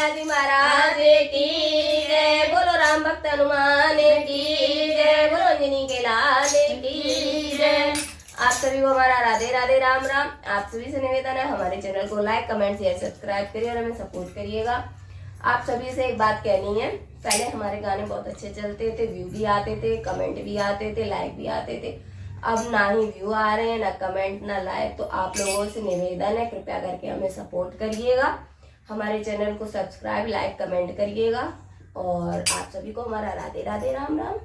लालजी महाराज की जय। बोलो राम भक्त हनुमान की जय। बोलो अंजनी के लाल की जय। आप सभी को हमारा राधे राधे राम राम। आप सभी से निवेदन है हमारे चैनल को लाइक कमेंट शेयर सब्सक्राइब करिए और हमें सपोर्ट करिएगा। आप सभी से एक बात कहनी है, पहले हमारे गाने बहुत अच्छे चलते थे, व्यू भी आते थे, कमेंट भी आते थे, लाइक भी आते थे। अब ना ही व्यू आ रहे हैं, ना कमेंट, ना लाइक। तो आप लोगों से निवेदन है, कृपया करके हमें सपोर्ट करिएगा, हमारे चैनल को सब्सक्राइब लाइक कमेंट करिएगा। और आप सभी को हमारा राधे राधे राम राम।